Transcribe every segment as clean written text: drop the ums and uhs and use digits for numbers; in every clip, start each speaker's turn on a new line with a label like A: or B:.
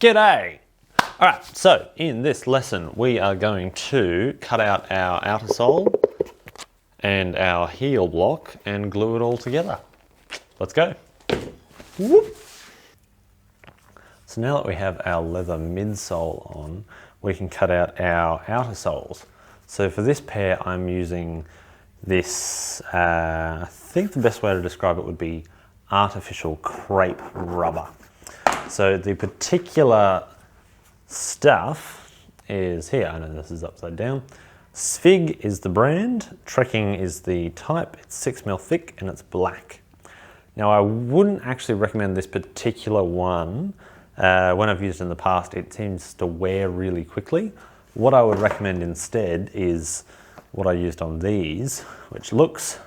A: G'day! Alright, so in this lesson we are going to cut out our outer sole and our heel block and glue it all together. Let's go. Whoop. So now that we have our leather midsole on, we can cut out our outer soles. So for this pair I'm using this, I think the best way to describe it would be artificial crepe rubber. So the particular stuff is here. I know this is upside down. Svig is the brand, Trekking is the type, it's 6mm thick and it's black. Now I wouldn't actually recommend this particular one. When I've used it in the past, it seems to wear really quickly. What I would recommend instead is what I used on these, which looks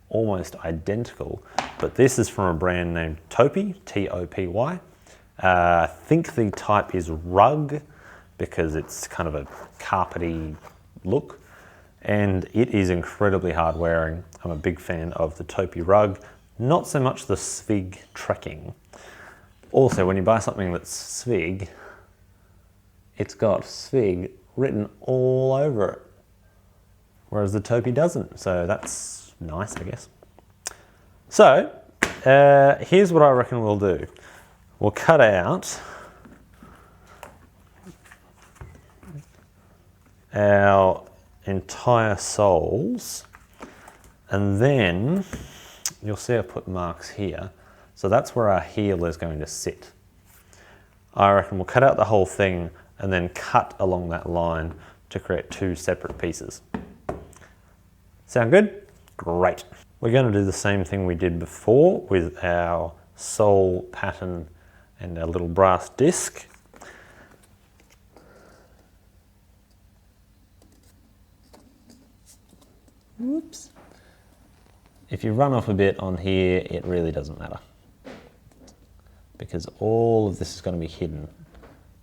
A: almost identical, but this is from a brand named Topy, T-O-P-Y. I think the type is rug because it's kind of a carpety look, and it is incredibly hard wearing. I'm a big fan of the Topy rug, not so much the Svig Trekking. Also, when you buy something that's Svig, it's got Svig written all over it, whereas the Topy doesn't, so that's nice, I guess. So, here's what I reckon we'll do. We'll cut out our entire soles, and then you'll see I put marks here. So that's where our heel is going to sit. I reckon we'll cut out the whole thing and then cut along that line to create two separate pieces. Sound good? Great. We're going to do the same thing we did before with our sole pattern and our little brass disc. Whoops. If you run off a bit on here, it really doesn't matter, because all of this is going to be hidden.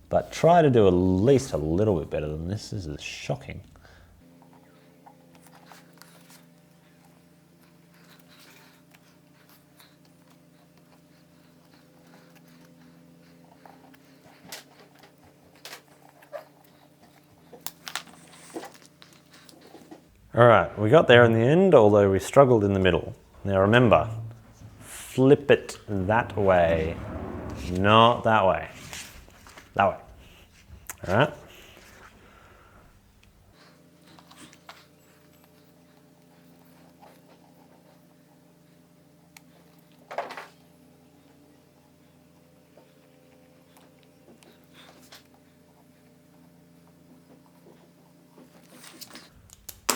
A: But try to do at least a little bit better than this. This is shocking. All right, we got there in the end, although we struggled in the middle. Now remember, flip it that way, not that way. That way. All right.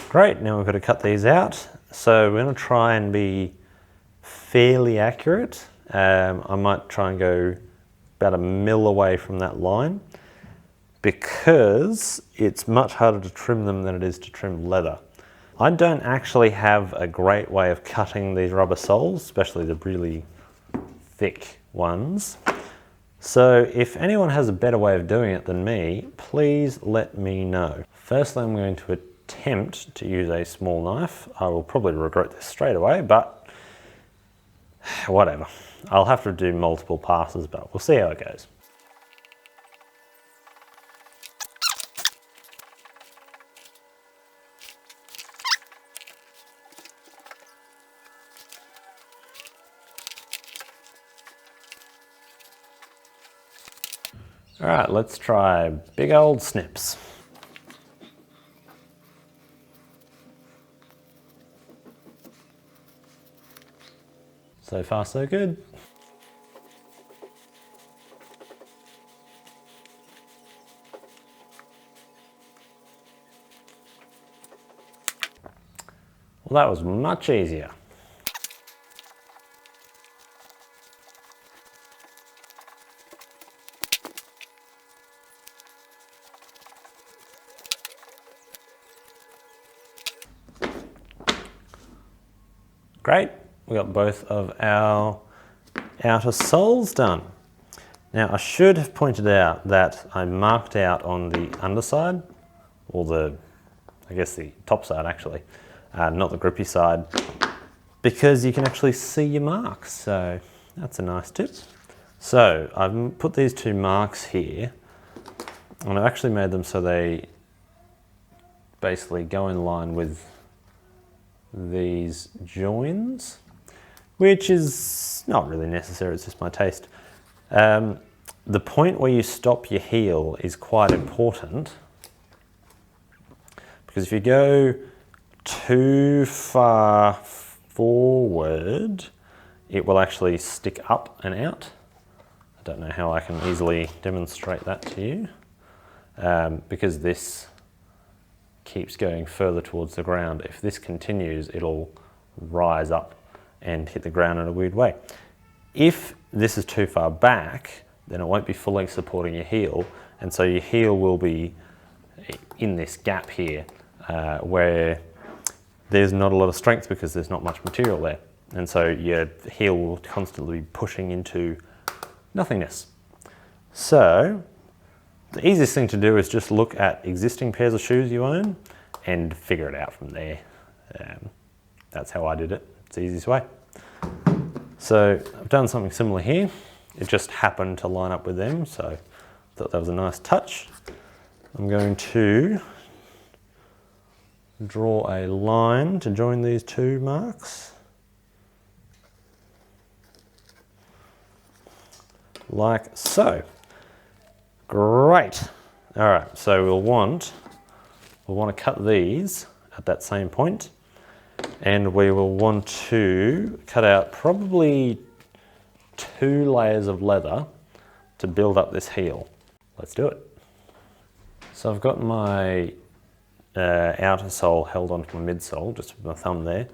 A: Great, now we've got to cut these out. So we're going to try and be fairly accurate. I might try and go about 1mm away from that line, because it's much harder to trim them than it is to trim leather. I don't actually have a great way of cutting these rubber soles, especially the really thick ones. So if anyone has a better way of doing it than me, please let me know. Firstly, I'm going to attempt to use a small knife. I will probably regret this straight away, but whatever. I'll have to do multiple passes, but we'll see how it goes. All right, let's try big old snips. So far, so good. Well, that was much easier. Great. We got both of our outer soles done. Now I should have pointed out that I marked out on the underside, or I guess the top side actually, not the grippy side, because you can actually see your marks, so that's a nice tip. So I've put these two marks here, and I've actually made them so they basically go in line with these joins, which is not really necessary, it's just my taste. The point where you stop your heel is quite important, because if you go too far forward, it will actually stick up and out. I don't know how I can easily demonstrate that to you, because this keeps going further towards the ground. If this continues, it'll rise up and hit the ground in a weird way. If this is too far back, then it won't be fully supporting your heel, and so your heel will be in this gap here, where there's not a lot of strength because there's not much material there, and so your heel will constantly be pushing into nothingness. So the easiest thing to do is just look at existing pairs of shoes you own and figure it out from there. That's how I did it. It's the easiest way. So I've done something similar here. It just happened to line up with them, so I thought that was a nice touch. I'm going to draw a line to join these two marks, like so. Great. All right, so we'll want to cut these at that same point, and we will want to cut out probably 2 layers of leather to build up this heel. Let's do it. So I've got my outer sole held onto my midsole, just with my thumb there.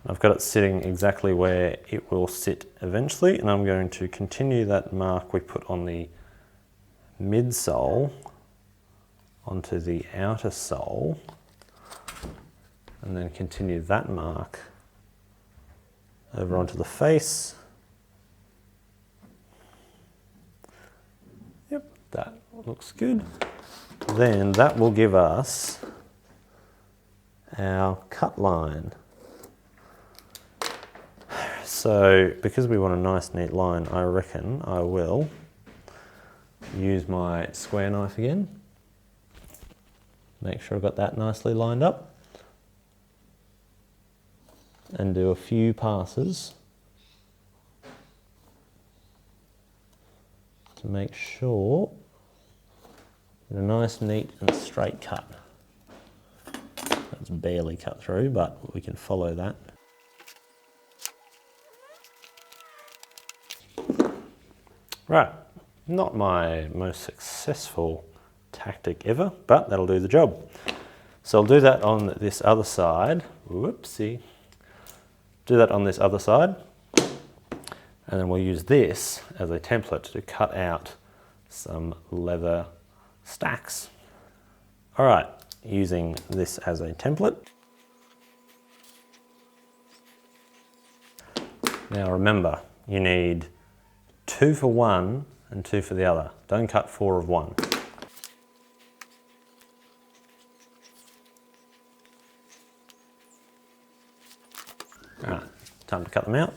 A: I've got it sitting exactly where it will sit eventually, and I'm going to continue that mark we put on the midsole onto the outer sole, and then continue that mark over onto the face. Yep, that looks good. Then that will give us our cut line. So because we want a nice neat line, I reckon I will use my square knife again. Make sure I've got that nicely lined up, and do a few passes to make sure a nice, neat and straight cut. That's barely cut through, but we can follow that. Right, not my most successful tactic ever, but that'll do the job. So I'll do that on this other side. Whoopsie. Do that on this other side, and then we'll use this as a template to cut out some leather stacks. All right, using this as a template. Now remember, you need 2 for one and 2 for the other. Don't cut 4 of one. All right, time to cut them out.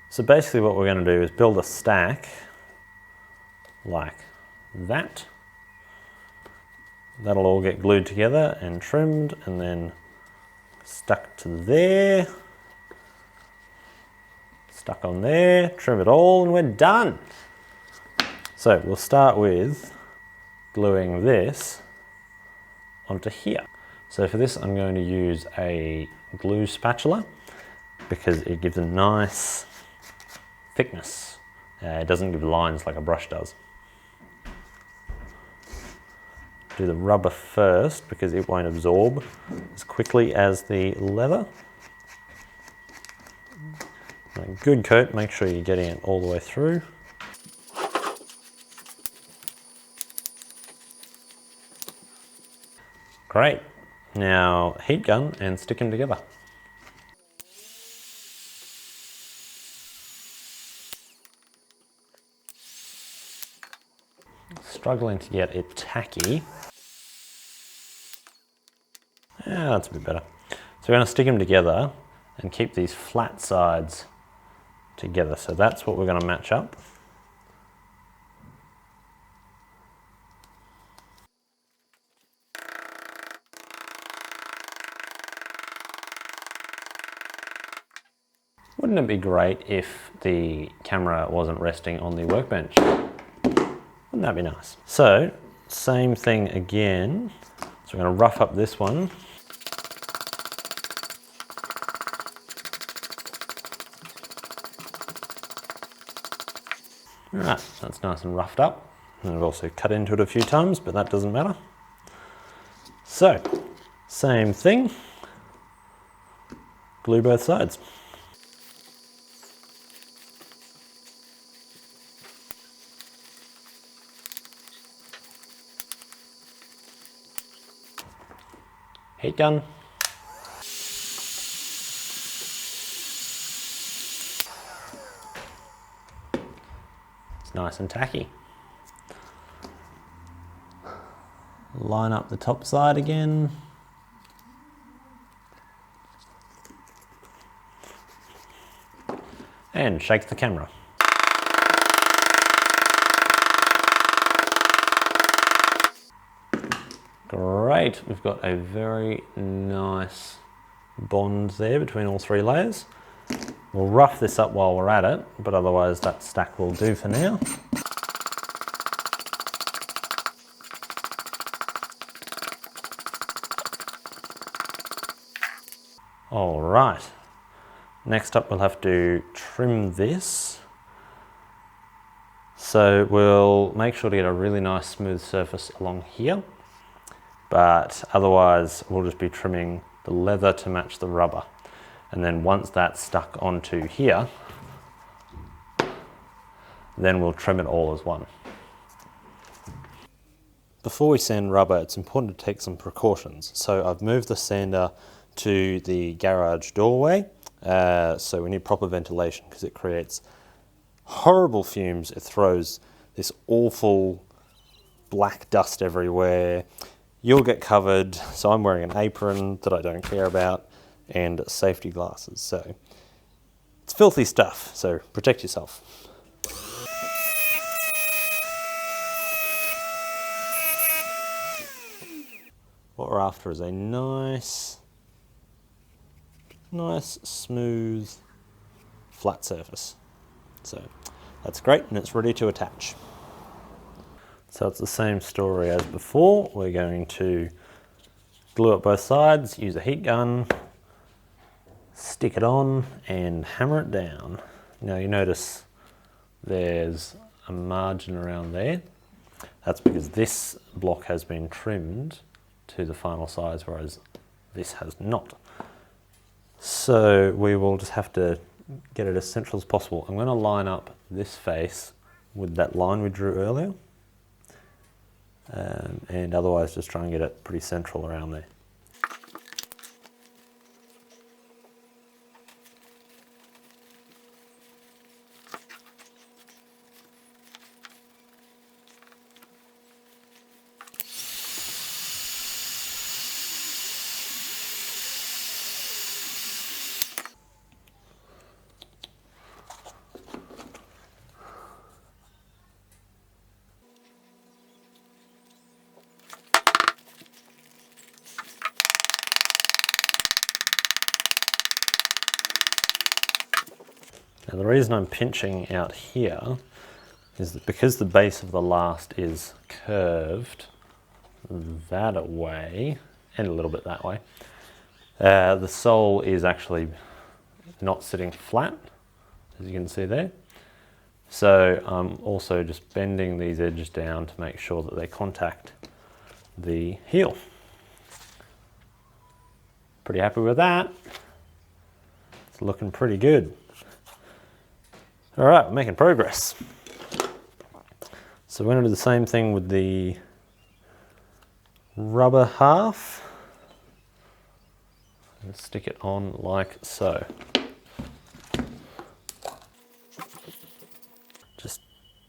A: So basically what we're going to do is build a stack like that. That'll all get glued together and trimmed and then stuck to there. Stuck on there, trim it all, and we're done. So we'll start with gluing this onto here. So for this I'm going to use a glue spatula because it gives a nice thickness. It doesn't give lines like a brush does. Do the rubber first because it won't absorb as quickly as the leather. A good coat, make sure you're getting it all the way through. Great. Now heat gun and stick them together. Struggling to get it tacky. Yeah, that's a bit better. So we're going to stick them together and keep these flat sides together. So that's what we're going to match up. Wouldn't it be great if the camera wasn't resting on the workbench? Wouldn't that be nice? So, same thing again. So we're going to rough up this one. Alright, that's nice and roughed up. And I've also cut into it a few times, but that doesn't matter. So, same thing. Glue both sides. Heat gun. It's nice and tacky. Line up the top side again. And shake the camera. Great, we've got a very nice bond there between all three layers. We'll rough this up while we're at it, but otherwise that stack will do for now. All right, next up we'll have to trim this. So we'll make sure to get a really nice smooth surface along here, but otherwise we'll just be trimming the leather to match the rubber. And then once that's stuck onto here, then we'll trim it all as one. Before we sand rubber, it's important to take some precautions. So I've moved the sander to the garage doorway, so we need proper ventilation because it creates horrible fumes. It throws this awful black dust everywhere. You'll get covered, so I'm wearing an apron that I don't care about and safety glasses. So it's filthy stuff, so protect yourself. What we're after is a nice smooth flat surface. So that's great, and it's ready to attach. So it's the same story as before. We're going to glue up both sides, use a heat gun, stick it on and hammer it down. Now you notice there's a margin around there. That's because this block has been trimmed to the final size, whereas this has not. So we will just have to get it as central as possible. I'm going to line up this face with that line we drew earlier. And otherwise just try and get it pretty central around there. Now the reason I'm pinching out here is that because the base of the last is curved that way and a little bit that way, the sole is actually not sitting flat, as you can see there. So I'm also just bending these edges down to make sure that they contact the heel. Pretty happy with that. It's looking pretty good. All right, we're making progress. So we're going to do the same thing with the rubber half. And stick it on like so. Just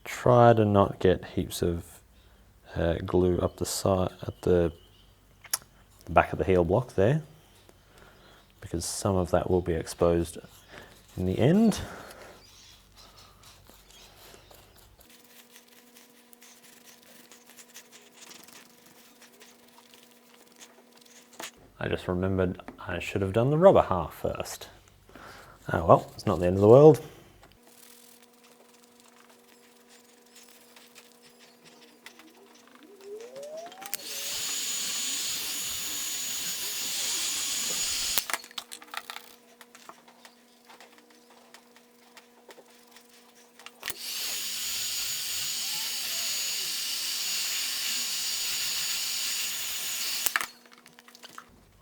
A: try to not get heaps of glue up the side at the back of the heel block there, because some of that will be exposed in the end. I just remembered I should have done the rubber half first. Oh well, it's not the end of the world.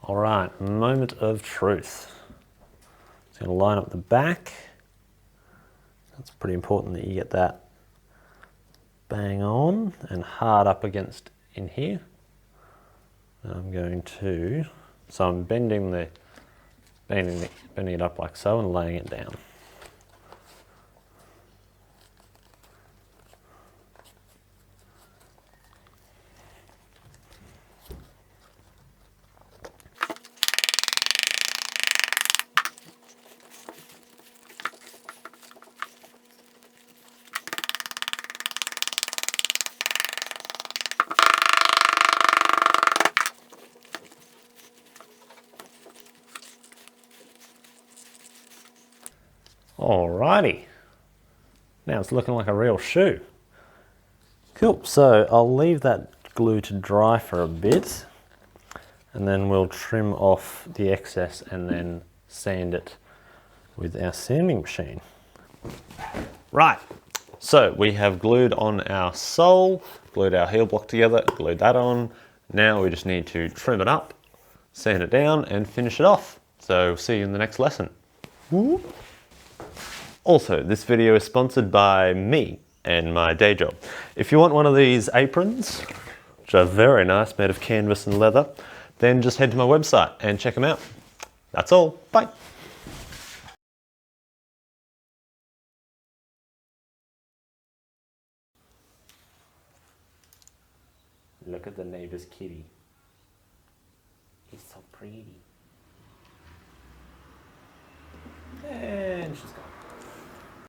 A: All right, moment of truth. It's going to line up the back. That's pretty important that you get that bang on and hard up against in here. And I'm going to, so I'm bending it up like so and laying it down. Alrighty, now it's looking like a real shoe. Cool, so I'll leave that glue to dry for a bit and then we'll trim off the excess and then sand it with our sanding machine. Right, so we have glued on our sole, glued our heel block together, glued that on. Now we just need to trim it up, sand it down and finish it off. So see you in the next lesson. Woo. Also, this video is sponsored by me and my day job. If you want one of these aprons, which are very nice, made of canvas and leather, then just head to my website and check them out. That's all, bye. Look at the neighbor's kitty. He's so pretty. And she's gone.